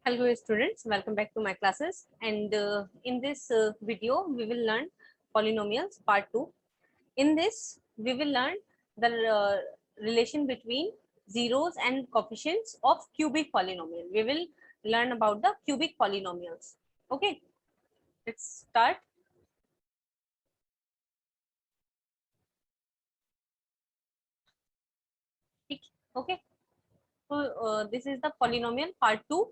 Hello students, welcome back to my classes, and in this video we will learn polynomials part 2. In this we will learn the relation between zeros and coefficients of cubic polynomial. We will learn about the cubic polynomials. Okay, let's start. Okay, so this is the polynomial part 2,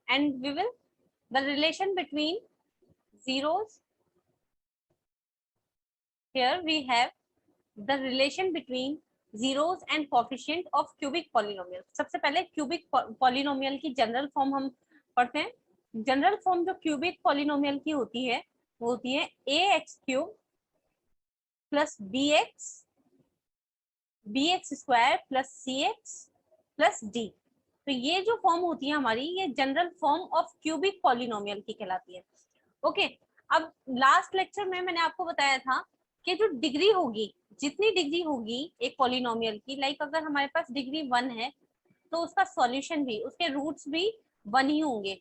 and we will the relation between zeros. Here we have the relation between zeros and coefficient of cubic polynomial. सबसे पहले cubic polynomial की general form हम पढ़ते हैं। General form जो cubic polynomial की होती है वो होती है ax cube plus bx square plus cx plus d। तो ये जो फॉर्म होती है हमारी, ये general form of cubic polynomial की कहलाती है। ओके, अब लास्ट लेक्चर में मैंने आपको बताया था कि जो डिग्री होगी, जितनी डिग्री होगी एक पॉलिनोमियल की, लाइक अगर हमारे पास डिग्री 1 है तो उसका सॉल्यूशन भी, उसके रूट्स भी 1 ही होंगे,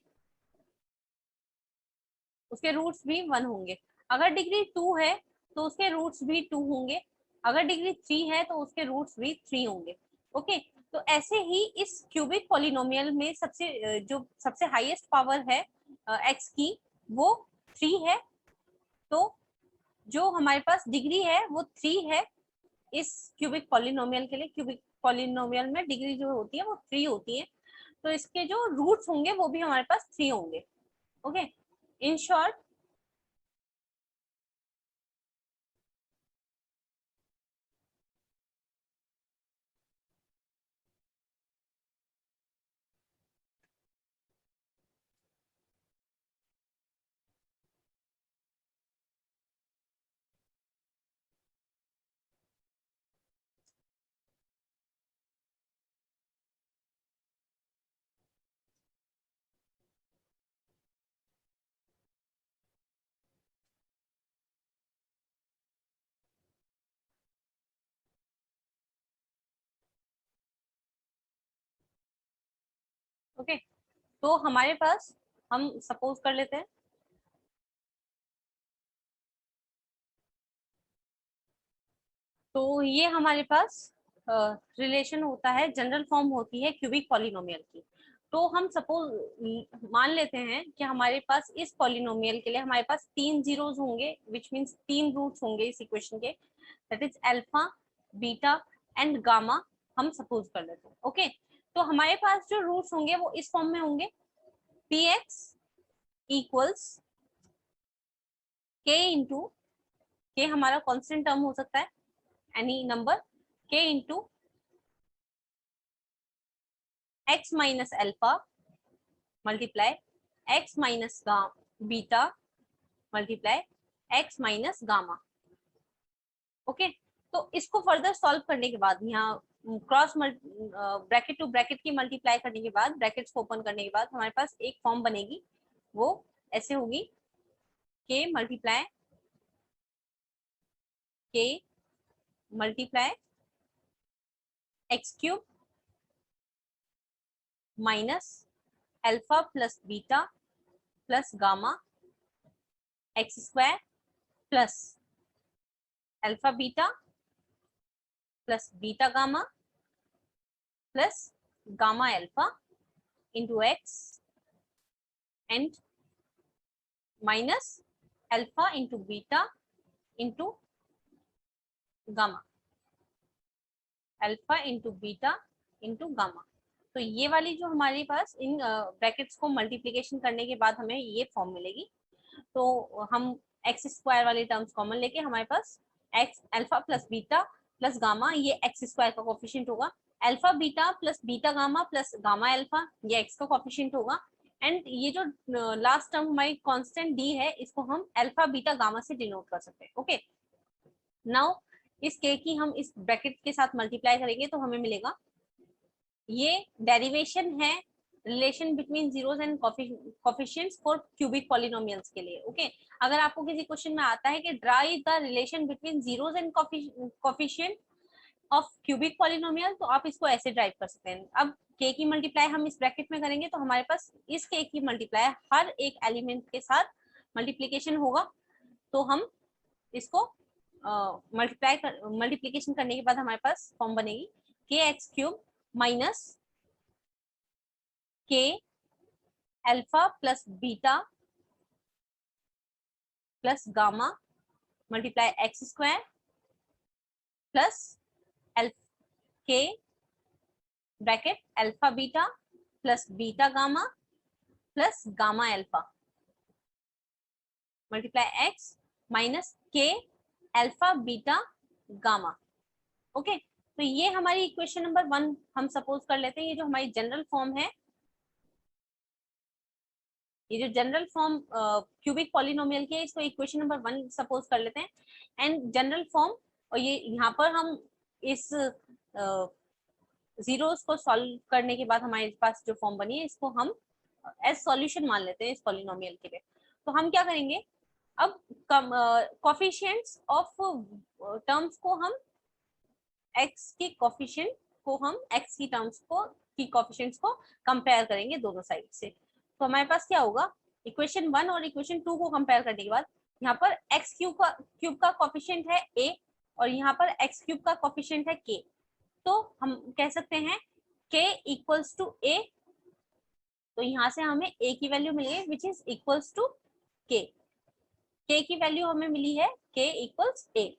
उसके रूट्स भी 1 होंगे। अगर डिग्री 2 है तो उसके रूट्स भी 2 होंगे, अगर डिग्री 3 है तो उसके रूट्स भी 3 होंगे। ओके, तो ऐसे ही इस क्यूबिक पॉलिनोमियल में सबसे हाईएस्ट पावर है x की, वो 3 है। तो जो हमारे पास डिग्री है वो 3 है इस क्यूबिक पॉलिनोमियल के लिए। क्यूबिक पॉलिनोमियल में डिग्री जो होती है वो 3 होती है, तो इसके जो रूट्स होंगे वो भी हमारे पास 3 होंगे। ओके, इन शॉर्ट ओके, तो हमारे पास, हम सपोज कर लेते हैं, तो ये हमारे पास रिलेशन होता है, जनरल फॉर्म होती है क्यूबिक पॉलिनोमियल की। तो हम सपोज मान लेते हैं कि हमारे पास इस पॉलिनोमियल के लिए हमारे पास 3 जीरोस होंगे, विच मींस 3 रूट्स होंगे इस इक्वेशन के, that is alpha, beta and gamma. हम सपोज कर लेते हैं। ओके, तो हमारे पास जो रूट्स होंगे वो इस फॉर्म में होंगे, px equals k into, k हमारा कांस्टेंट टर्म हो सकता है, any number, k into x minus alpha multiply x minus beta multiply x minus gamma. Okay, तो इसको फर्दर सॉल्व करने के बाद, यहाँ क्रॉस ब्रैकेट टू ब्रैकेट की मल्टीप्लाई करने के बाद, ब्रैकेट्स को ओपन करने के बाद हमारे पास एक फॉर्म बनेगी, वो ऐसे होगी, k multiply k multiply x cube minus alpha plus beta plus gamma X square plus alpha beta plus beta gamma plus gamma alpha into x and minus alpha into beta into gamma, alpha into beta into gamma. तो ये वाली जो हमारे पास in brackets को multiplication करने के बाद हमें ये फॉर्म मिलेगी। तो हम एक्स स्क्वायर वाले टर्म्स कॉमन लेके हमारे पास X alpha plus beta plus gamma, ये एक्स स्क्वायर का कोफिशिएंट होगा, alpha beta plus beta gamma plus gamma alpha, ये एक्स का कोफिशिएंट होगा, एंड ये जो लास्ट टर्म हमारी कांस्टेंट डी है, इसको हम अल्फा बीटा गामा से डिनोट कर सकते हैं। ओके, नाउ इस के की हम इस ब्रैकेट के साथ मल्टीप्लाई करेंगे तो हमें मिलेगा, ये डेरिवेशन है relation between zeros and coefficients for cubic polynomials के लिए। ओके, अगर आपको किसी क्वेश्चन में आता है कि dry the relation between zeros and coefficient of cubic polynomial, तो आप इसको ऐसे ड्राइव कर सकते हैं। अब k की मल्टीप्लाई हम इस ब्रैकेट में करेंगे तो हमारे पास इस k की मल्टीप्लाई हर एक एलिमेंट के साथ मल्टीप्लीकेशन होगा, तो हम इसको मल्टीप्लीकेशन करने के बाद हमारे पास फॉर्म बनेगी kx³ minus k alpha plus beta plus gamma multiply x² plus k bracket alpha beta plus beta gamma plus gamma alpha multiply x minus k alpha beta gamma. Okay, तो ये हमारी equation number 1 हम suppose कर लेते हैं। ये जो हमारी जनरल फॉर्म है, ये जो जनरल फॉर्म क्यूबिक पॉलिनोमियल की है, इसको इक्वेशन नंबर 1 सपोज कर लेते हैं। एंड जनरल फॉर्म, और ये यहाँ पर हम इस जीरोस को सॉल्व करने के बाद हमारे पास जो फॉर्म बनी है, इसको हम एज सॉल्यूशन मान लेते हैं इस पॉलिनोमियल के लिए। तो हम क्या करेंगे, अब कोफिशिएंट्स ऑफ टर्म्स को हम x के कोफिशिएंट को हम x की टर्म्स को की कोफिशिएंट्स को कंपेयर करेंगे दोनों साइड से। तो हमारे पास क्या होगा, इक्वेशन 1 और इक्वेशन 2 को कंपेयर करने के बाद यहाँ पर x³ का कोफिशिएंट है a और यहाँ पर x³ का कोफिशिएंट है k। तो हम कह सकते हैं k इक्वल्स टू a, तो यहाँ से हमें a की वैल्यू मिली है which is equals to k। k की वैल्यू हमें मिली है k इक्वल्स a।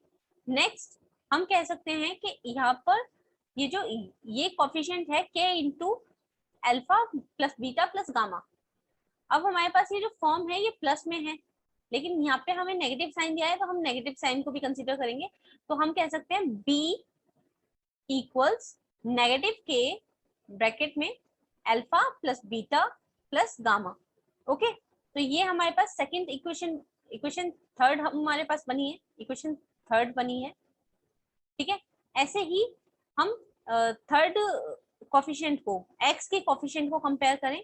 नेक्स्ट हम कह सकते हैं कि यहाँ पर ये जो ये कोफिशिएंट है k into alpha plus beta plus gamma. अब हमारे पास ये जो फॉर्म है ये प्लस में है, लेकिन यहाँ पे हमें नेगेटिव साइन दिया है, तो हम नेगेटिव साइन को भी कंसीडर करेंगे। तो हम कह सकते हैं b equals negative k bracket में alpha plus beta plus gamma. Okay, तो ये हमारे पास सेकंड इक्वेशन थर्ड हमारे पास बनी है, इक्वेशन थर्ड बनी है। ठीक है, ऐसे ही हम थर्ड कोफिशिएंट को x के कोफिशिएंट को कंपेयर करें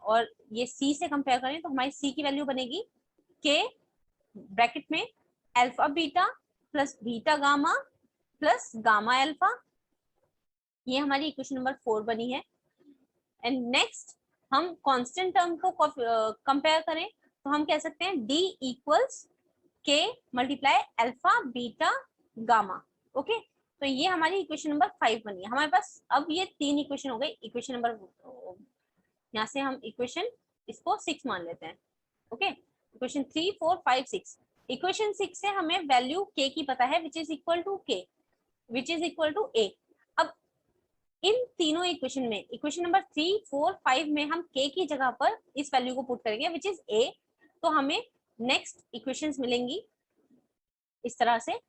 और ये c से कंपेयर करें, तो हमारी c की वैल्यू बनेगी k ब्रैकेट में alpha beta plus beta gamma plus gamma alpha. ये हमारी इक्वेशन नंबर 4 बनी है। एंड नेक्स्ट हम कांस्टेंट टर्म को कंपेयर करें तो हम कह सकते हैं d equals k multiply alpha beta gamma. Okay, तो ये हमारी इक्वेशन नंबर 5 बनी है हमारे पास। अब ये 3 इक्वेशन हो गई। इक्वेशन नंबर, यहाँ से हम इक्वेशन इसको 6 मान लेते हैं। Okay, equation 3 4 5 6। इक्वेशन 6 से हमें वैल्यू k की पता है which is equal to k which is equal to a। अब इन तीनों इक्वेशन में इक्वेशन नंबर 3 4 5 में हम k की जगह पर इस वैल्यू को पुट करेंगे विच इज a, तो हमें नेक्स्ट इक्वेशंस मिलेंगी इस तरह से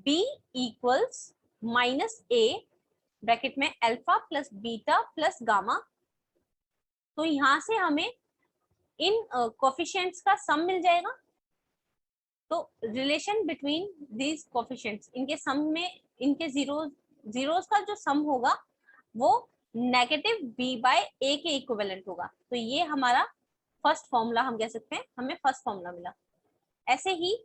b equals minus a bracket में alpha plus beta plus gamma. तो यहाँ से हमें इन कोफिशिएंट्स का सम मिल जाएगा। तो रिलेशन बिटवीन दीज कोफिशिएंट्स, इनके सम में इनके जीरोस का जो सम होगा वो नेगेटिव b बाय a के इक्विवेलेंट होगा। तो ये हमारा फर्स्ट फॉर्मूला हम कह सकते हैं, हमें फर्स्ट फॉर्मूला मिला। ऐसे ही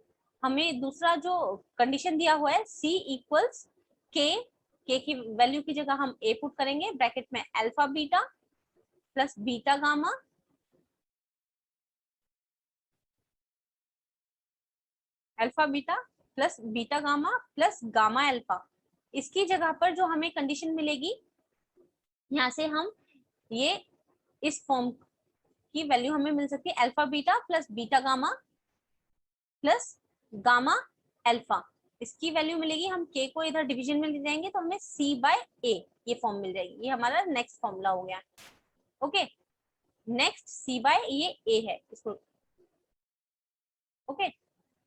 हमें दूसरा जो कंडीशन दिया हुआ है c इक्वल्स k की वैल्यू की जगह हम a पुट करेंगे ब्रैकेट में alpha beta plus beta gamma alpha beta plus beta gamma plus gamma alpha. इसकी जगह पर जो हमें कंडीशन मिलेगी, यहाँ से हम ये इस फॉर्म की वैल्यू हमें मिल सकती है alpha beta plus beta gamma plus gamma alpha. इसकी वैल्यू मिलेगी, हम k को इधर डिवीजन में ले जाएंगे तो हमें c बाय a ये फॉर्म मिल जाएगी। ये हमारा नेक्स्ट फॉर्मूला हो गया। ओके, नेक्स्ट c बाय ये a है इसको। ओके,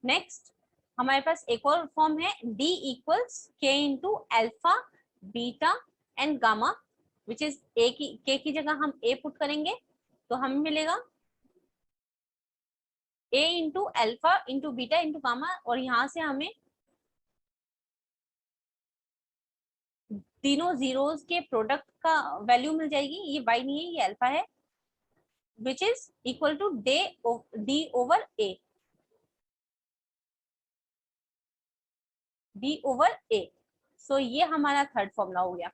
नेक्स्ट हमारे पास एक और फॉर्म है d equals k into alpha beta and gamma which is k की जगह हम a पुट करेंगे तो हमें मिलेगा a into alpha into beta into gamma, और यहाँ से हमें तीनों जीरोस के प्रोडक्ट का वैल्यू मिल जाएगी। ये y नहीं है, ये अल्फा है which is equal to d over a, d over a। So ये हमारा थर्ड फॉर्मूला हो गया।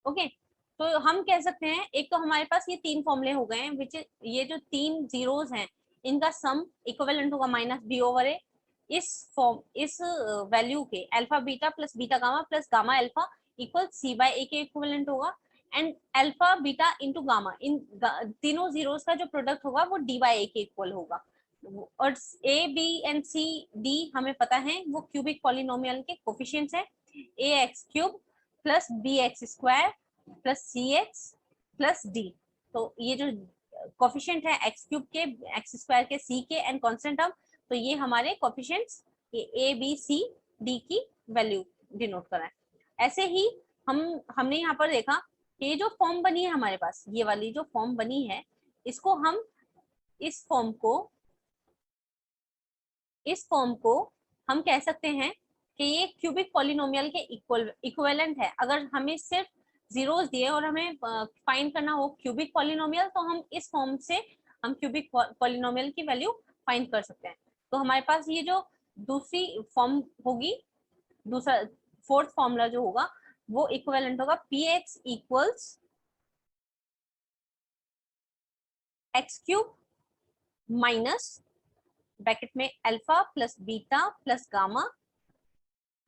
ओके, तो हम कह सकते हैं एक तो हमारे पास ये 3 फॉर्मूले हो गए हैं, विच ये जो 3 जीरोस हैं इनका सम इक्विवेलेंट होगा माइनस बी ओवर ए। इस वैल्यू के alpha beta plus beta gamma plus gamma alpha equal C by A के इक्विवेलेंट होगा, and alpha beta into gamma इन तीनों जीरोस का जो प्रोडक्ट होगा वो डी बाय ए के इक्वल होगा। और A B and C D हमें पता है वो क्यूबिक पॉलिनोमियल के कोफिशिएंट्स है, A X cube plus B X square plus C X plus D. तो ये जो कोफिशिएंट है एक्स क्यूब के, एक्स स्क्वायर के, सी के एंड कांस्टेंट टर्म, तो ये हमारे कोफिशिएंट्स ये ए बी सी डी की वैल्यू डिनोट करा है। ऐसे ही हमने यहाँ पर देखा कि ये जो फॉर्म बनी है हमारे पास, ये वाली जो फॉर्म बनी है, इसको हम इस फॉर्म को हम कह सकते हैं कि ये क्यूबिक पॉलिनोमियल के इक्विवेलेंट है। अगर हमें सिर्फ जीरोस दिए और हमें फाइंड करना हो क्यूबिक पॉलिनोमियल, तो हम इस फॉर्म से हम क्यूबिक पॉलिनोमियल की वैल्यू फाइंड कर सकते हैं। तो हमारे पास ये जो दूसरी फॉर्म होगी, दूसरा फोर्थ फॉर्मूला जो होगा वो इक्विवेलेंट होगा P X equals X cube minus bracket में alpha plus beta plus gamma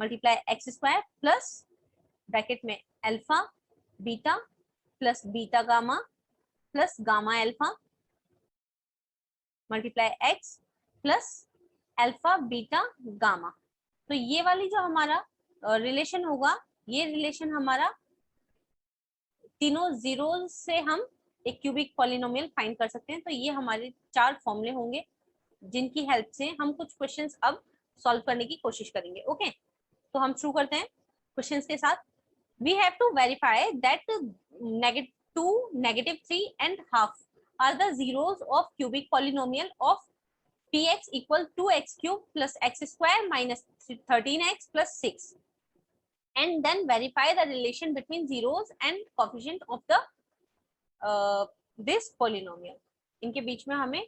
multiply X square plus bracket में alpha beta plus beta gamma plus gamma alpha multiply X plus alpha beta gamma. तो ये वाली जो हमारा relation होगा, ये relation हमारा तीनों जीरोस से हम एक क्यूबिक पॉलिनोमियल फाइंड कर सकते हैं। तो ये हमारे 4 फॉर्मूले होंगे जिनकी हेल्प से हम कुछ क्वेश्चंस अब सॉल्व करने की कोशिश करेंगे। ओके, तो हम शुरू करते हैं क्वेश्चंस के साथ। We have to verify that -2, -3 and half are the zeros of cubic polynomial of px equal 2x cube plus x square minus 13x plus 6, and then verify the relation between zeros and coefficient of the this polynomial। इनके बीच में हमें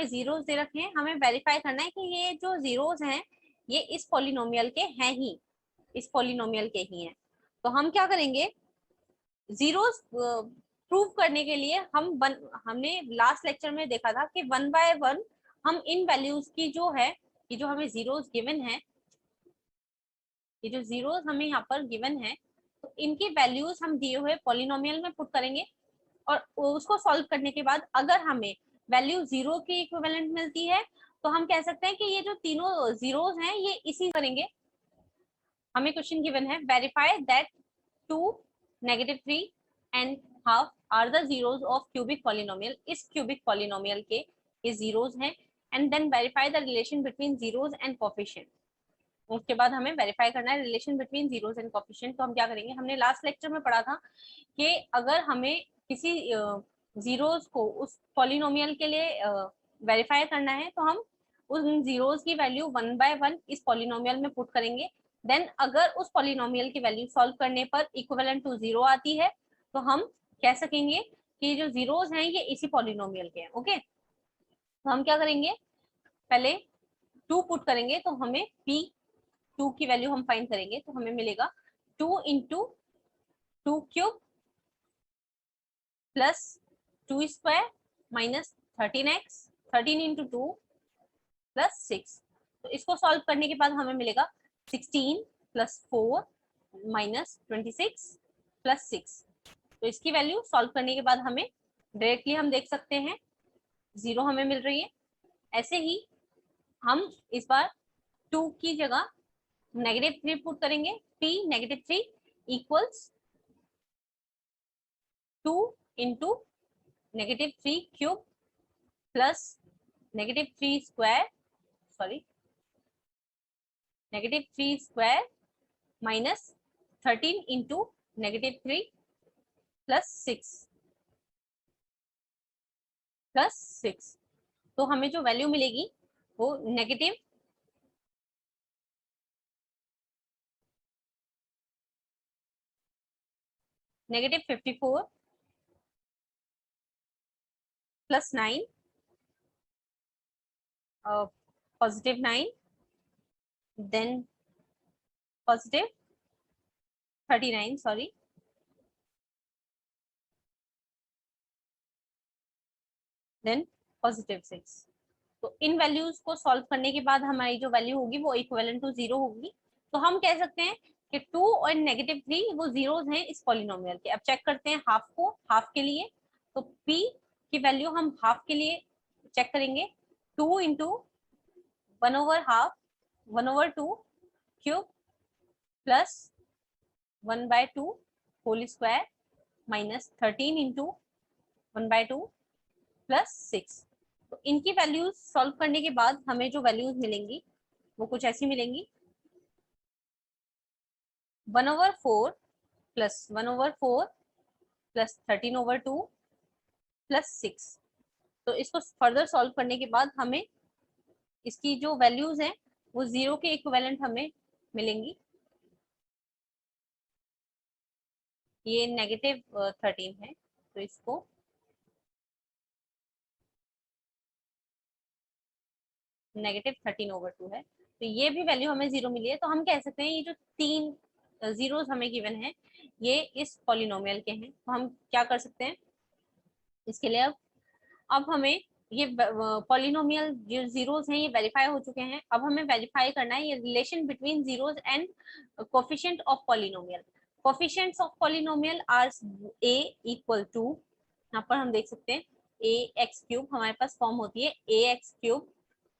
zeros दे रखे हैं, हमें verify करना है कि ये जो जीरोस हैं ये इस पॉलिनोमियल के हैं ही, इस पॉलिनोमियल के ही हैं। तो हम क्या करेंगे, जीरोस प्रूव करने के लिए हमने लास्ट लेक्चर में देखा था कि 1 बाय 1 हम इन वैल्यूज की जो है, ये जो हमें जीरोस गिवन है, ये जो जीरोस हमें यहाँ पर गिवन है, तो इनकी वैल्यूज हम दिए हुए पॉलिनोमियल में पुट करेंगे और उसको सॉल्व करने के बाद अगर हमें वैल्यू 0 की इक्विवेलेंट मिलती है तो हम कह सकते हैं कि ये जो तीनों जीरोस हैं ये इसी करेंगे। हमें क्वेश्चन गिवन है verify that 2, -3 and half are the zeros of cubic polynomial. इस क्यूबिक पॉलिनोमियल के ये जीरोस हैं, and then verify the relation between zeros and coefficient. उसके बाद हमें वेरीफाई करना है relation between zeros and coefficient. तो हम क्या करेंगे, हमने लास्ट लेक्चर में पढ़ा था कि अगर हमें किसी जीरोस को उस पॉलिनोमियल के लिए वेरीफाई करना है तो हम उन जीरोस की वैल्यू 1 बाय 1 इस पॉलिनोमियल में पुट करेंगे। देन अगर उस पॉलिनोमियल की वैल्यू सॉल्व करने पर इक्विवेलेंट टू 0 आती है तो हम कह सकेंगे कि जो जीरोस हैं ये इसी पॉलिनोमियल के हैं। ओके, तो हम क्या करेंगे, पहले 2 पुट करेंगे तो हमें p2 की वैल्यू हम फाइंड करेंगे, तो हमें मिलेगा 2 into 2 cube plus 2 square minus 13x, 13 into 2 plus 6। तो इसको सॉल्व करने के बाद हमें मिलेगा 16 प्लस 4 माइनस 26 प्लस 6। तो इसकी वैल्यू सॉल्व करने के बाद हमें डायरेक्टली हम देख सकते हैं 0 हमें मिल रही है। ऐसे ही हम इस बार 2 की जगह -3 पुट करेंगे, p -3 equals 2 into -3 cube plus -3 square, sorry -3 square minus 13 into -3 plus 6। तो हमें जो वैल्यू मिलेगी वो -54 प्लस 9 +9 देन +39, सॉरी देन +6। तो इन वैल्यूज को सॉल्व करने के बाद हमारी जो वैल्यू होगी वो इक्विवेलेंट टू 0 होगी। तो हम कह सकते हैं कि 2 और -3 वो जीरोस हैं इस पॉलिनोमियल के। अब चेक करते हैं हाफ को, हाफ के लिए तो p की वैल्यू हम हाफ के लिए चेक करेंगे, 2 into 1/2 1/2 cube plus 1/2 whole square minus 13 into 1/2 plus 6। तो इनकी वैल्यूज सॉल्व करने के बाद हमें जो वैल्यूज मिलेंगी वो कुछ ऐसी मिलेंगी, 1/4 प्लस 1/4 प्लस 13/2 प्लस 6। तो इसको फर्दर सॉल्व करने के बाद हमें इसकी जो वैल्यूज हैं वो 0 के इक्विवेलेंट हमें मिलेंगी। ये -13 है तो इसको -13/2 है, तो ये भी वैल्यू हमें 0 मिली है। तो हम कह सकते हैं ये जो 3 जीरोस हमें गिवन है ये इस पॉलिनोमियल के हैं। तो हम क्या कर सकते हैं इसके लिए, अब हमें ये पॉलिनोमियल जो जीरोस हैं ये वेरीफाई हो चुके हैं। अब हमें वेरीफाई करना है ये relation between zeros and coefficient of polynomial. Coefficients of polynomial are a equal to, यहाँ पर हम देख सकते हैं ax³ हमारे पास फॉर्म होती है ax³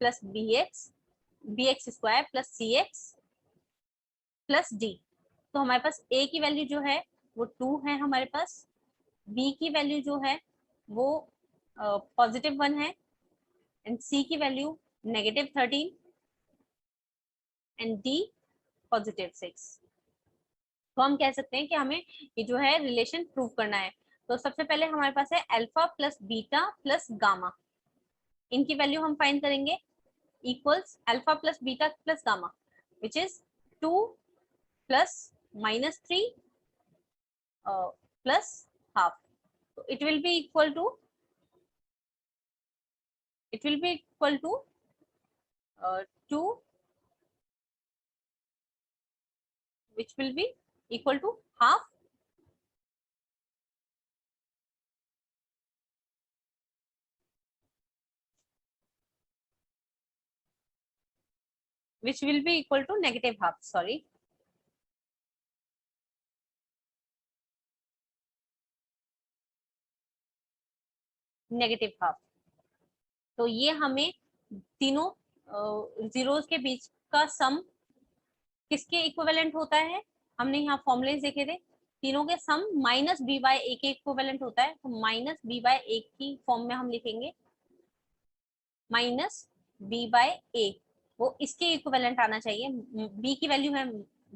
plus bx square plus cx plus d। तो हमारे पास a की वैल्यू जो है वो 2 है हमारे पास, b की वैल्यू जो है वो +1 है एंड c की वैल्यू -13 एंड d +6। तो हम कह सकते हैं कि हमें ये जो है रिलेशन प्रूव करना है। तो सबसे पहले हमारे पास है alpha plus beta plus gamma, इनकी वैल्यू हम फाइंड करेंगे equals alpha plus beta plus gamma which is 2 plus -3 plus half. तो it will be equal to 2 which will be equal to half, which will be equal to -half, sorry, -half। तो ये हमें तीनों zeros के बीच का सम किसके equivalent होता है, हमने यहाँ फॉर्मुलेज देखे थे, तीनों के सम -b/a के इक्विवेलेंट होता है। तो -b/a की फॉर्म में हम लिखेंगे -b/a, वो इसके इक्विवेलेंट आना चाहिए। b की वैल्यू है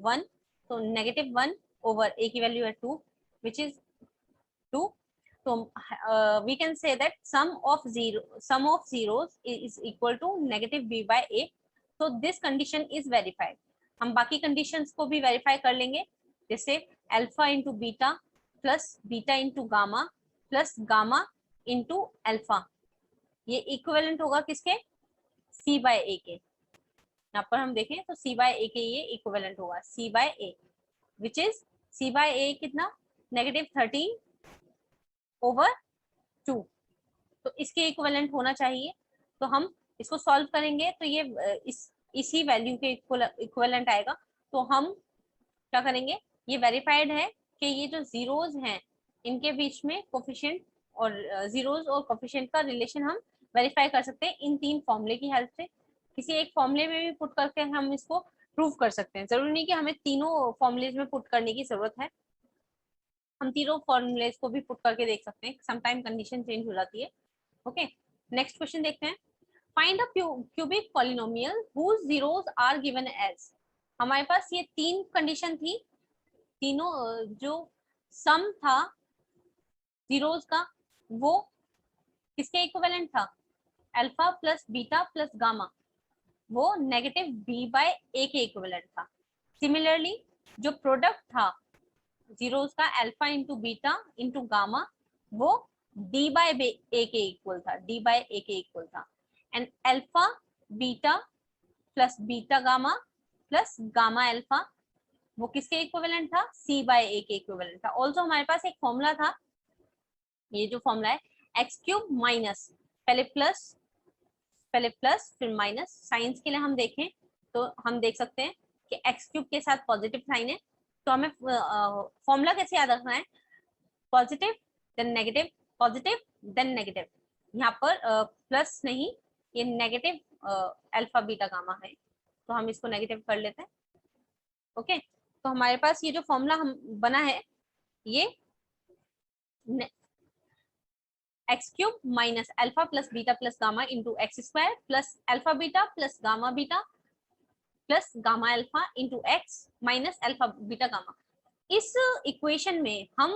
1 तो -1 ओवर a की वैल्यू है 2 विच इज 2। तो we can say that sum of zeros is equal to -b/a। so this condition is verified। हम बाकी कंडीशंस को भी वेरीफाई कर लेंगे, जैसे alpha into beta plus beta into gamma plus gamma into alpha, ये इक्विवेलेंट होगा किसके, c/a के। यहाँ पर हम देखें तो c/a के ये इक्विवेलेंट होगा c/a विच इज c/a कितना -13 ओवर 2। तो इसके इक्विवेलेंट होना चाहिए। तो हम इसको सॉल्व करेंगे तो ये इसी वैल्यू के इक्विवेलेंट आएगा। तो हम क्या करेंगे, ये वेरीफाइड है कि ये जो जीरोस हैं इनके बीच में कोफिशिएंट और जीरोस और कोफिशिएंट का रिलेशन हम वेरीफाई कर सकते हैं इन 3 फॉर्मूले की हेल्प से। किसी एक फॉर्मूले में भी पुट करके हम इसको प्रूव कर सकते हैं, जरूरी नहीं कि हमें तीनों फॉर्मूलेज में पुट करने की जरूरत है, हम तीनों फॉर्मूलेज को भी पुट करके देख सकते हैं, समटाइम कंडीशन चेंज हो जाती है। ओके, नेक्स्ट क्वेश्चन देखते हैं। Find a cubic polynomial whose zeros are given as. हमारे पास ये 3 कंडीशन थी, तीनों जो सम था जीरोस का वो किसके इक्विवेलेंट था, alpha plus beta plus gamma, वो -b/a के इक्विवेलेंट था। सिमिलरली जो प्रोडक्ट था जीरोस का alpha into beta into gamma वो d/a के इक्वल था, d/a के इक्वल था। And alpha beta plus beta gamma plus gamma alpha वो किसके इक्विवेलेंट था, c/a के इक्विवेलेंट था। ऑल्सो हमारे पास एक फॉर्मूला था, ये जो फॉर्मूला है x³ माइनस पहले प्लस फिर माइनस। साइंस के लिए हम देखें तो हम देख सकते हैं कि एक्स क्यूब के साथ पॉजिटिव साइन है, तो हमें फॉर्मूला कैसे याद रखना है, positive then negative, positive then negative. यहाँ पर प्लस नहीं, ये नेगेटिव अल्फा बीटा गामा है, तो हम इसको नेगेटिव कर लेते हैं। ओके, तो हमारे पास ये जो फॉर्मूला हम बना है, ये x cube minus alpha plus beta plus gamma into x square plus alpha beta plus gamma beta plus gamma alpha into x minus alpha beta gamma. इस इक्वेशन में हम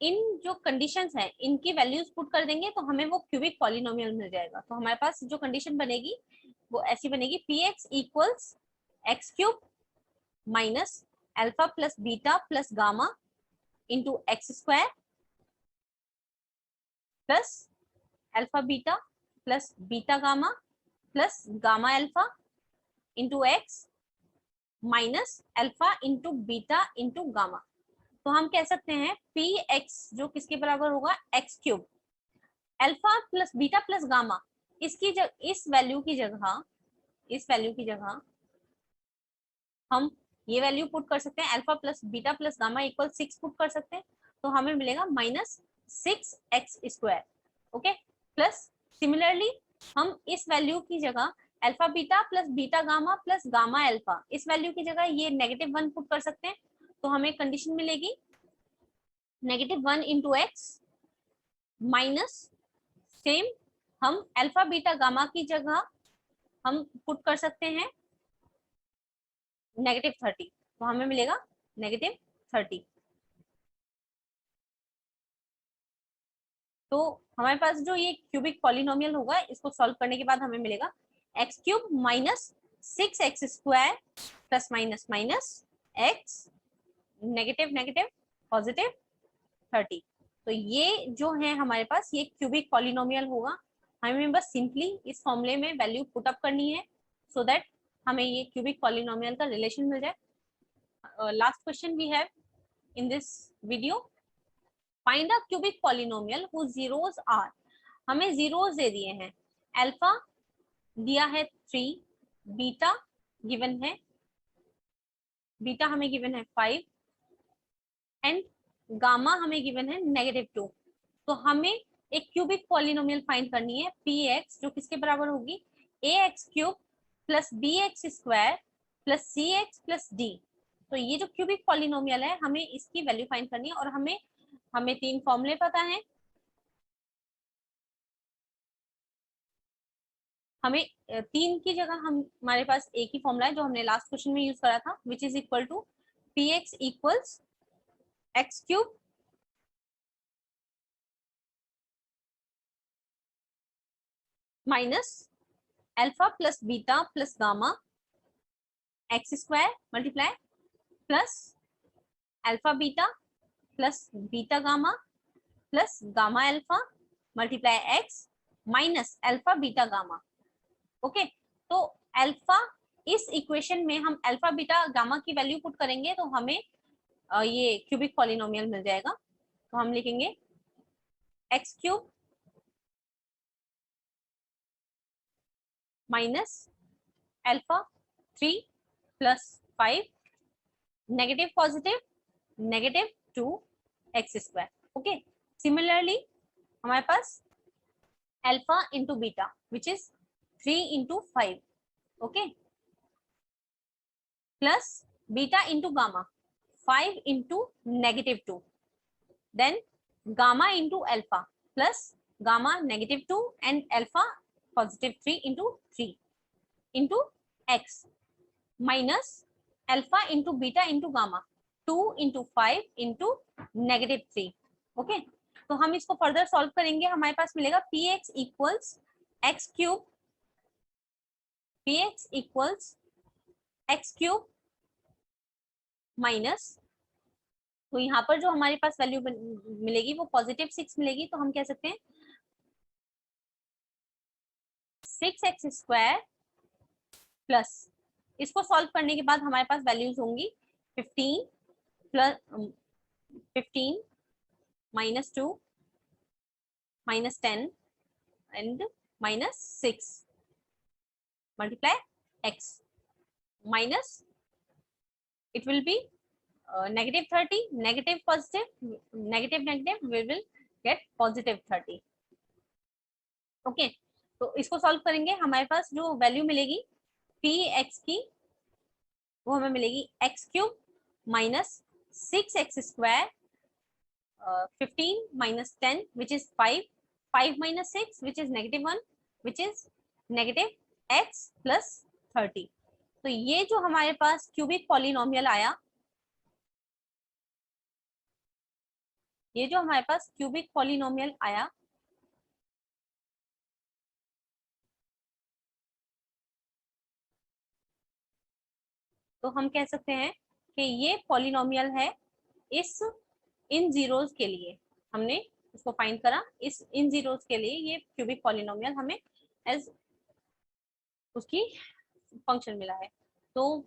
इन जो कंडीशंस हैं इनकी वैल्यूज पुट कर देंगे तो हमें वो क्यूबिक पॉलिनोमियल मिल जाएगा। तो हमारे पास जो कंडीशन बनेगी वो ऐसी बनेगी, P X equals X cube minus alpha plus beta plus gamma into x square plus alpha beta plus beta gamma plus gamma alpha into x minus alpha into beta into gamma. तो हम कह सकते हैं P x जो किसके बराबर होगा, x cube alpha plus beta plus gamma, इसकी इस वैल्यू की जगह हम ये वैल्यू पुट कर सकते हैं, alpha plus beta plus gamma equal 6 put कर सकते हैं, तो हमें मिलेगा minus 6x square. Okay, plus similarly हम इस वैल्यू की जगह alpha beta plus beta gamma plus gamma alpha, इस वैल्यू की जगह ये -1 पुट कर सकते हैं, तो हमें कंडीशन मिलेगी -1 इंटू एक्स माइनस सेम हम अल्फा बीटा गामा की जगह हम पुट कर सकते हैं -30, तो हमें मिलेगा -30। तो हमारे पास जो ये क्यूबिक पॉलिनोमियल होगा इसको सॉल्व करने के बाद हमें मिलेगा x cube minus 6x square plus minus minus x negative negative positive 30। तो ये जो है हमारे पास ये क्यूबिक पॉलिनोमियल होगा, हमें बस सिंपली इस फॉर्मूले में वैल्यू पुट अप करनी है सो दैट हमें ये क्यूबिक पॉलिनोमियल का रिलेशन मिल जाए। Last question we have in this video, find a cubic polynomial whose zeros are, हमें जीरोस दे दिए हैं, अल्फा दिया है 3, बीटा गिवन है, बीटा हमें गिवन है 5 एंड गामा हमें गिवन है -2। तो हमें एक क्यूबिक पॉलिनोमियल फाइंड करनी है पी एक्स जो किसके बराबर होगी, A X cube plus B X square plus C X plus D. तो ये जो क्यूबिक पॉलिनोमियल है हमें इसकी वैल्यू फाइंड करनी है और हमें 3 फॉर्मूले पता है, हमें 3 की जगह हमारे पास एक ही फॉर्मूला है जो हमने लास्ट क्वेश्चन में यूज करा था, which is equal to P X equals X cube minus alpha plus beta plus gamma X square multiply plus alpha beta plus beta gamma plus gamma alpha multiply X minus alpha beta gamma. Okay, तो alpha इस equation में हम alpha beta gamma की value put करेंगे तो हमें ये cubic polynomial मिल जाएगा। तो हम लिखेंगे x cube minus alpha 3 plus 5 negative positive -2 x square. Okay, similarly हमारे पास alpha into beta which is 3 into 5, okay, plus beta into gamma 5 into -2, then gamma into alpha plus gamma -2 and alpha +3 into 3 into x minus alpha into beta into gamma 2 into 5 into -3। Okay, तो हम इसको further solve करेंगे, हमारे पास मिलेगा P X equals X cube, P X equals X cube minus, तो यहाँ पर जो हमारे पास वैल्यू मिलेगी वो +6 मिलेगी, तो हम कह सकते हैं 6x स्क्वायर प्लस, इसको सॉल्व करने के बाद हमारे पास वैल्यूज होंगी 15 plus 15 -2 -10 and minus 6 multiply x minus it will be negative 30 negative positive negative negative we will get positive 30. Okay तो इसको सॉल्व करेंगे हमारे पास जो वैल्यू मिलेगी पी एक्स की वो हमें मिलेगी x cube minus 6x square 15 minus 10 which is 5 minus 6 which is -1 which is negative x plus 30. तो ये जो हमारे पास क्यूबिक पॉलिनोमियल आया तो हम कह सकते हैं कि ये पॉलिनोमियल है इस इन जीरोस के लिए हमने इसको फाइंड करा इस इन जीरोस के लिए ये क्यूबिक पॉलिनोमियल हमें एज उसकी फंक्शन मिला है. तो